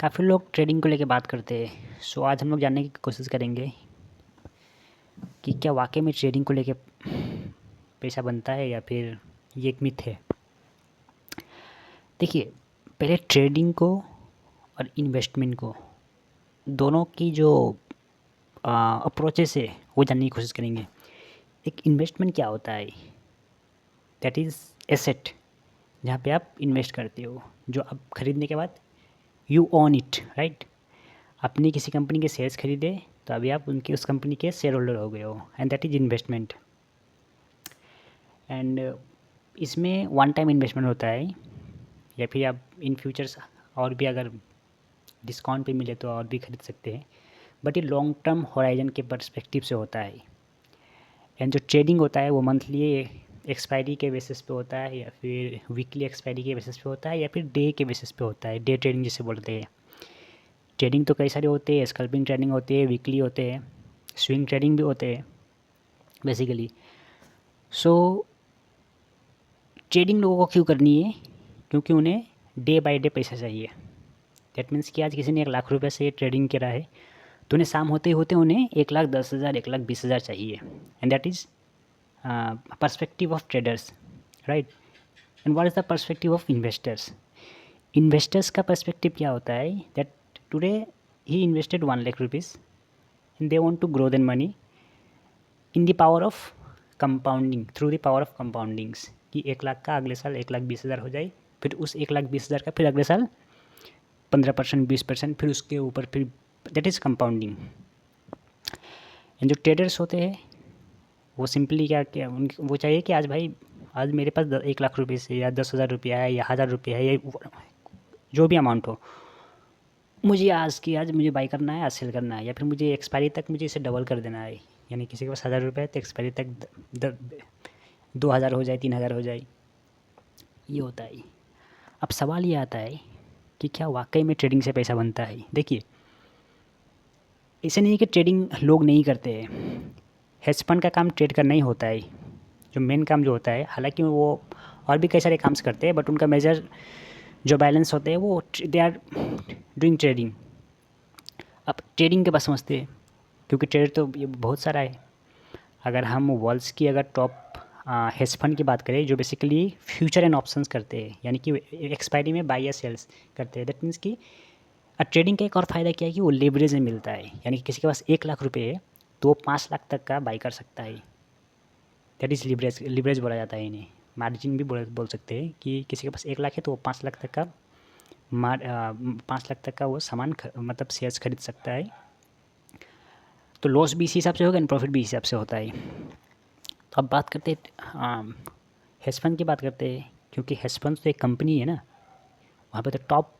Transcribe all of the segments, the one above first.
काफ़ी लोग ट्रेडिंग को लेके बात करते हैं। सो आज हम लोग जानने की कोशिश करेंगे कि क्या वाकई में ट्रेडिंग को लेके पैसा बनता है या फिर ये एक मिथ है। देखिए, पहले ट्रेडिंग को और इन्वेस्टमेंट को दोनों की जो अप्रोचेस है वो जानने की कोशिश करेंगे। एक इन्वेस्टमेंट क्या होता है? दैट इज़ एसेट, जहाँ पे आप इन्वेस्ट करते हो, जो आप खरीदने के बाद यू ओन इट, राइट। आपने किसी कंपनी के शेयर्स खरीदे तो अभी आप उनके उस कंपनी के शेयर होल्डर हो गए हो, and that is investment. And इसमें वन टाइम इन्वेस्टमेंट होता है, या फिर आप इन फ्यूचर्स और भी अगर डिस्काउंट पे मिले तो और भी खरीद सकते हैं, बट ये लॉन्ग टर्म होराइजन के पर्सपेक्टिव से होता है। एंड जो ट्रेडिंग होता है वो मंथली एक्सपायरी के बेसिस पे होता है, या फिर वीकली एक्सपायरी के बेसिस पे होता है, या फिर डे के बेसिस पे होता है, डे ट्रेडिंग जिसे बोलते हैं। ट्रेडिंग तो कई सारे होते हैं, स्कल्पिंग ट्रेडिंग होती है, वीकली होते हैं, स्विंग ट्रेडिंग भी होते हैं बेसिकली। सो ट्रेडिंग लोगों को क्यों करनी है? क्योंकि उन्हें डे बाय डे पैसा चाहिए। दैट मीन्स कि आज किसी ने 1,00,000 रुपये से ट्रेडिंग करा है तो उन्हें शाम होते होते उन्हें 1,10,000 1,20,000 चाहिए। And that is perspective of traders, right. And what is the perspective of investors? Investors का पर्सपेक्टिव क्या होता है? That today he invested 1,00,000 rupees and they want to grow then money in the power of compounding, through the power of compoundings, कि 1,00,000 का अगले साल 1,20,000 हो जाए, फिर उस 1,20,000 का फिर अगले साल 15%, 20%, फिर उसके ऊपर फिर दैट इज़ कंपाउंडिंग। एंड जो ट्रेडर्स होते हैं वो सिंपली क्या क्या वो चाहिए कि आज भाई, आज मेरे पास 1,00,000 रुपये से या 10,000 रुपया है या 1,000 रुपया है, या जो भी अमाउंट हो, मुझे आज की आज मुझे बाई करना है, आज सेल करना है, या फिर मुझे एक्सपायरी तक मुझे इसे डबल कर देना है। यानी किसी के पास 1,000 रुपये है तो एक्सपायरी तक 2,000 हो जाए, 3,000 हो जाए, ये होता है। अब सवाल ये आता है कि क्या वाकई में ट्रेडिंग से पैसा बनता है? देखिए, ऐसे नहीं है कि ट्रेडिंग लोग नहीं करते हैं। हेज फंड का काम ट्रेड करना ही होता है, जो मेन काम जो होता है। हालांकि वो और भी कई सारे काम करते हैं, बट उनका मेजर जो बैलेंस होते हैं वो दे आर डूइंग ट्रेडिंग। अब ट्रेडिंग के पास समझते हैं, क्योंकि ट्रेड तो ये बहुत सारा है। अगर हम वर्ल्ड्स की अगर टॉप हेज फंड की बात करें, जो बेसिकली फ्यूचर एंड ऑप्शंस करते हैं, यानी कि एक्सपायरी में बाई या सेल्स करते हैं, दैट मीन्स कि ट्रेडिंग का एक और फ़ायदा क्या है कि वो लेवरेज में मिलता है। यानी कि किसी के पास 1,00,000 रुपये है तो वो 5,00,000 तक का बाई कर सकता है। दैट इज़ लिवरेज, लिवरेज बोला जाता है इन्हें। मार्जिन भी बोल सकते हैं कि किसी के पास 1,00,000 है तो वो 5,00,000 तक का 5,00,000 तक का वो सामान मतलब शेयर्स खरीद सकता है। तो लॉस भी इसी हिसाब से होगा एंड प्रॉफिट भी इसी हिसाब से होता है। तो अब बात करते हैं हेज फंड की बात करते हैं, क्योंकि हेज फंड तो एक कंपनी है ना, वहाँ पे तो टॉप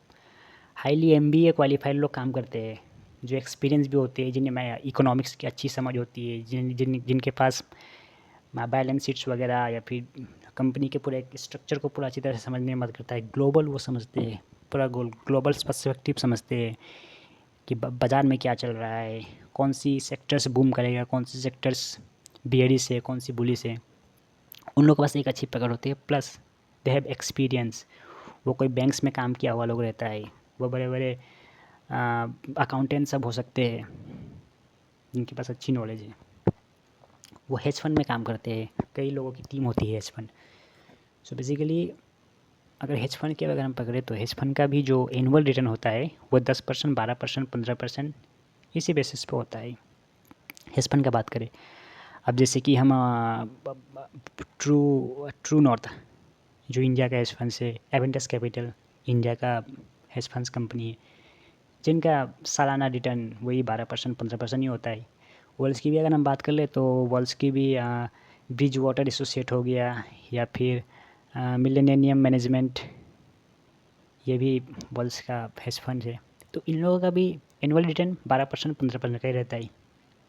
हाईली MBA क्वालिफाइड लोग काम करते हैं, जो एक्सपीरियंस भी होते हैं, जिन्हें इकोनॉमिक्स की अच्छी समझ होती है, जिनके पास बैलेंस शीट्स वगैरह या फिर कंपनी के पूरे स्ट्रक्चर को पूरा अच्छी तरह से समझने में मदद करता है। ग्लोबल वो समझते हैं, पूरा ग्लोबल पर्सपेक्टिव समझते हैं कि बाज़ार में क्या चल रहा है, कौन सी सेक्टर्स बूम करेगा, कौन सी सेक्टर्स बियरिश है, कौन सी बुलिश है। उन लोगों के पास एक अच्छी पकड़ होती है, प्लस दे हैव एक्सपीरियंस। वो कोई बैंक्स में काम किया हुआ लोग रहता है, वो बड़े बड़े अकाउंटेंट सब हो सकते हैं जिनके पास अच्छी नॉलेज है, वो हेज फंड में काम करते हैं। कई लोगों की टीम होती है हेज फंड। सो बेसिकली अगर हेज फंड की अगर हम पकड़े तो हेज फंड का भी जो एनुअल रिटर्न होता है वो 10%, 12%, 15% इसी बेसिस पे होता है। हेज फंड का बात करें, अब जैसे कि हम ट्रू नॉर्थ, जो इंडिया का हेज फंड है, एवेंटस कैपिटल इंडिया का हेज फंड्स कंपनी है, जिनका सालाना रिटर्न वही 12%, 15% ही होता है। वर्ल्ड्स की भी अगर हम बात कर ले तो वर्ल्ड्स की भी ब्रिज वाटर एसोसिएट हो गया, या फिर मिलेनियम मैनेजमेंट, ये भी वर्ल्ड्स का हेज फंड है। तो इन लोगों का भी एनुअल रिटर्न 12%, 15% का ही रहता है।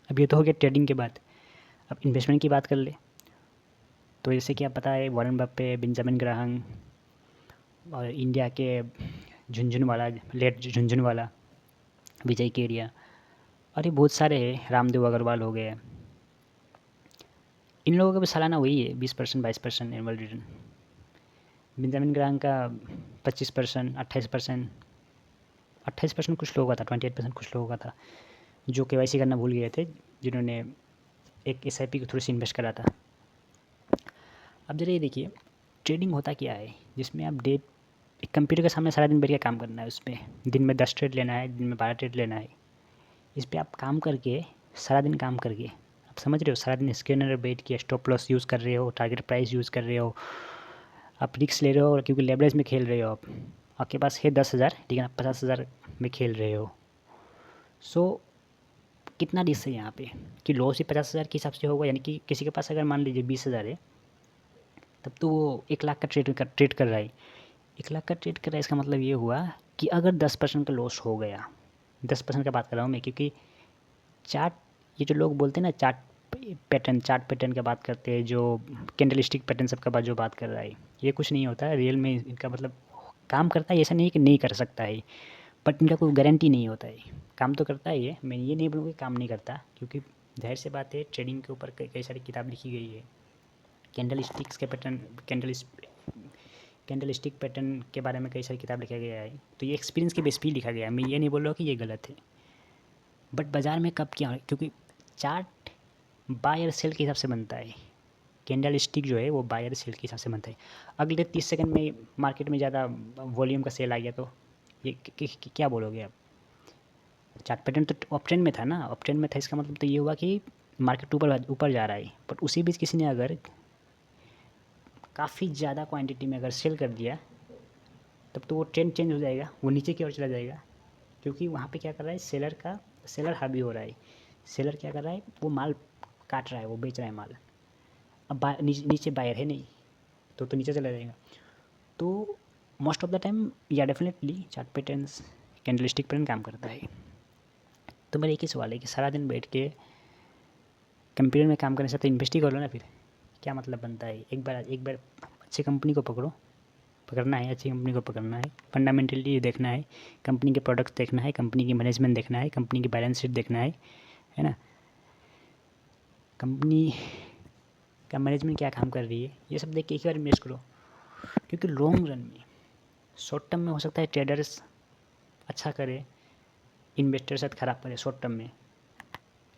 अब ये तो हो गया ट्रेडिंग के बाद। अब इन्वेस्टमेंट की बात कर ले तो जैसे कि आप पता है वॉरेन बफे, बेंजामिन ग्राहम, और इंडिया के झुनझुनवाला, लेट झुनझुनवाला, विजय केडिया, और ये बहुत सारे हैं, रामदेव अग्रवाल हो गए। इन लोगों का भी सालाना वही है 20%, 22% एनुअल रिटर्न। बेंजामिन ग्राहम का 25%, 28%। 28% कुछ लोगों का था, 28% कुछ लोगों का था जो KYC करना भूल गए थे, जिन्होंने एक SIP के थ्रू से इन्वेस्ट करा था। अब जरा ये देखिए ट्रेडिंग होता क्या है, जिसमें आप एक कंप्यूटर के सामने सारा दिन बैठ के काम करना है। उसमें दिन में 10 ट्रेड लेना है, दिन में 12 ट्रेड लेना है। इस पर आप काम करके, सारा दिन काम करके, आप समझ रहे हो, सारा दिन स्कैनर बैठ के स्टॉप लॉस यूज़ कर रहे हो, टारगेट प्राइस यूज़ कर रहे हो, आप रिस्क ले रहे हो, और क्योंकि लेवरेज में खेल रहे हो आप, आपके पास है 10,000 लेकिन आप 50,000 में खेल रहे हो। सो कितना रिस्क है यहाँ पे कि लॉस ही 50,000 के हिसाब से होगा। यानी कि किसी के पास अगर मान लीजिए 20,000 है, तब तो वो 1 लाख का ट्रेड कर रहा है। 1 लाख का ट्रेड कर रहा है, इसका मतलब ये हुआ कि अगर 10% का लॉस हो गया, 10% का बात कर रहा हूँ मैं, क्योंकि चार्ट, ये जो लोग बोलते हैं ना चार्ट पैटर्न की बात करते हैं, जो कैंडलस्टिक पैटर्न सबका जो बात कर रहा है, ये कुछ नहीं होता है रियल में। इनका मतलब काम करता है, ऐसा नहीं है कि नहीं कर सकता है, बट इनका कोई गारंटी नहीं होता है। काम तो करता है ये, मैं ये नहीं बोलूँगा कि काम नहीं करता, क्योंकि जाहिर सी बात है ट्रेडिंग के ऊपर कई सारी किताब लिखी गई है। कैंडलस्टिक्स के पैटर्न, कैंडलस्टिक पैटर्न के बारे में कई सारी किताब लिखा गया है, तो ये एक्सपीरियंस के बेस पे ही लिखा गया है। मैं ये नहीं बोल रहा हूँ कि ये गलत है, बट बाज़ार में कब क्या, क्योंकि चार्ट बाय और सेल के हिसाब से बनता है। कैंडल स्टिक जो है वो बाय और सेल के हिसाब से बनता है। अगले 30 सेकंड में मार्केट में ज़्यादा वॉल्यूम का सेल आ गया तो ये क्या बोलोगे आप? चार्ट पैटर्न तो अप ट्रेंड में था ना, अप ट्रेंड में था, इसका मतलब तो ये हुआ कि मार्केट ऊपर ऊपर जा रहा है, बट उसी बीच किसी ने अगर काफ़ी ज़्यादा क्वांटिटी में अगर सेल कर दिया, तब तो वो ट्रेंड चेंज हो जाएगा, वो नीचे की ओर चला जाएगा। क्योंकि वहाँ पे क्या कर रहा है, सेलर हावी हो रहा है। सेलर क्या कर रहा है, वो माल काट रहा है, वो बेच रहा है माल। अब नीचे बायर है नहीं, तो नीचे चला जाएगा। तो मोस्ट ऑफ द टाइम या definitely chart patterns, candlestick pattern काम करता है। तो मेरा एक ही सवाल है कि सारा दिन बैठ के कंप्यूटर में काम करने से तो इन्वेस्ट ही कर लो ना। फिर क्या मतलब बनता है? एक बार अच्छी कंपनी को पकड़ना है, अच्छी कंपनी को पकड़ना है, फंडामेंटली देखना है, कंपनी के प्रोडक्ट्स देखना है, कंपनी की मैनेजमेंट देखना है, कंपनी की बैलेंस शीट देखना है ना, कंपनी का मैनेजमेंट क्या काम कर रही है, ये सब देख के एक बार इन्वेस्ट करो। क्योंकि लॉन्ग रन में, शॉर्ट टर्म में हो सकता है ट्रेडर्स अच्छा करे, इन्वेस्टर साथ ख़राब करे। शॉर्ट टर्म में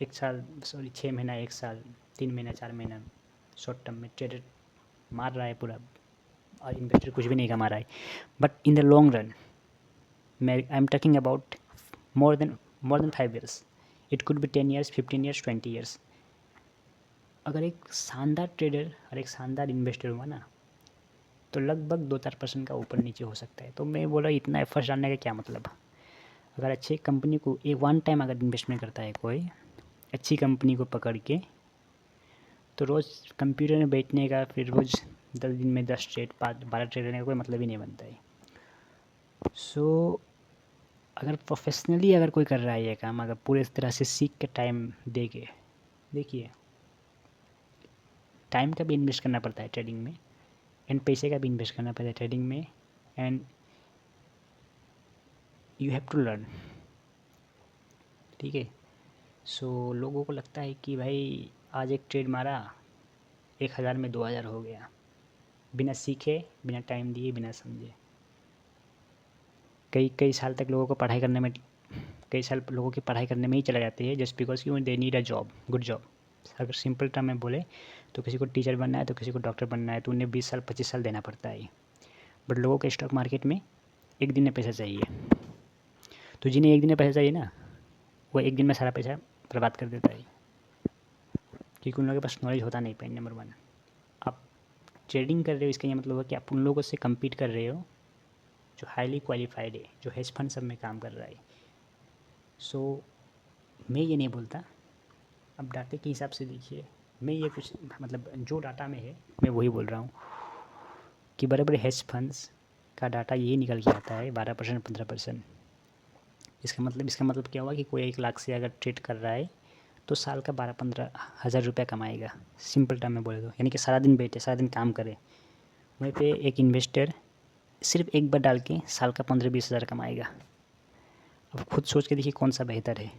6 महीना, 1 साल, 3 महीना, 4 महीना, शॉर्ट टर्म में ट्रेडर मार रहा है पूरा और इन्वेस्टर कुछ भी नहीं कमा रहा है। But in the long run, I am talking about more than 5 years, it could be 10 years, 15 years, 20 years. अगर एक शानदार ट्रेडर और एक शानदार इन्वेस्टर हुआ ना, तो लगभग 2-4% का ऊपर नीचे हो सकता है। तो मैं बोला इतना एफर्ट्स डालने का क्या मतलब। अगर अच्छी कंपनी को एक वन टाइम अगर इन्वेस्टमेंट करता है कोई, अच्छी कंपनी को पकड़ के, तो रोज़ कंप्यूटर में बैठने का, फिर रोज़ 10 दिन में 10 ट्रेड, 12 ट्रेड लेने का कोई मतलब ही नहीं बनता है। सो अगर प्रोफेशनली अगर कोई कर रहा है ये काम, अगर पूरे तरह से सीख के टाइम दे के, देखिए टाइम का भी इन्वेस्ट करना पड़ता है ट्रेडिंग में, एंड पैसे का भी इन्वेस्ट करना पड़ता है ट्रेडिंग में, and you have to learn. ठीक है। सो लोगों को लगता है कि भाई आज एक ट्रेड मारा, 1,000 में 2,000 हो गया, बिना सीखे, बिना टाइम दिए, बिना समझे। कई साल तक लोगों को पढ़ाई करने में, कई साल लोगों की पढ़ाई करने में ही चला जाते हैं, जस्ट बिकॉज कि they need a job, good job. अगर सिंपल टर्म में बोले तो किसी को टीचर बनना है, तो किसी को डॉक्टर बनना है, तो उन्हें 20 साल 25 साल देना पड़ता है। बट लोगों के स्टॉक मार्केट में एक दिन में पैसा चाहिए। तो जिन्हें एक दिन में पैसा चाहिए ना, वो एक दिन में सारा पैसा बर्बाद कर देता है, क्योंकि उन लोगों के पास नॉलेज होता नहीं। पॉइंट नंबर 1, आप ट्रेडिंग कर रहे हो, इसका ये मतलब है कि आप उन लोगों से कम्पीट कर रहे हो जो हाईली क्वालिफाइड है, जो हेज फंड सब में काम कर रहा है। सो मैं ये नहीं बोलता, अब डाटे के हिसाब से देखिए, मैं ये कुछ मतलब जो डाटा में है मैं वही बोल रहा हूँ कि बड़े बड़े हेज फंड्स का डाटा यही निकल के आता है 12%, 15%। इसका मतलब क्या हुआ कि कोई 1 लाख से अगर ट्रेड कर रहा है, तो साल का 12-15 हज़ार रुपया कमाएगा, सिंपल टर्म में बोले तो। यानी कि सारा दिन बैठे, सारा दिन काम करे, वहीं पे एक इन्वेस्टर सिर्फ एक बार डाल के साल का 15-20 हज़ार कमाएगा। अब खुद सोच के देखिए कौन सा बेहतर है।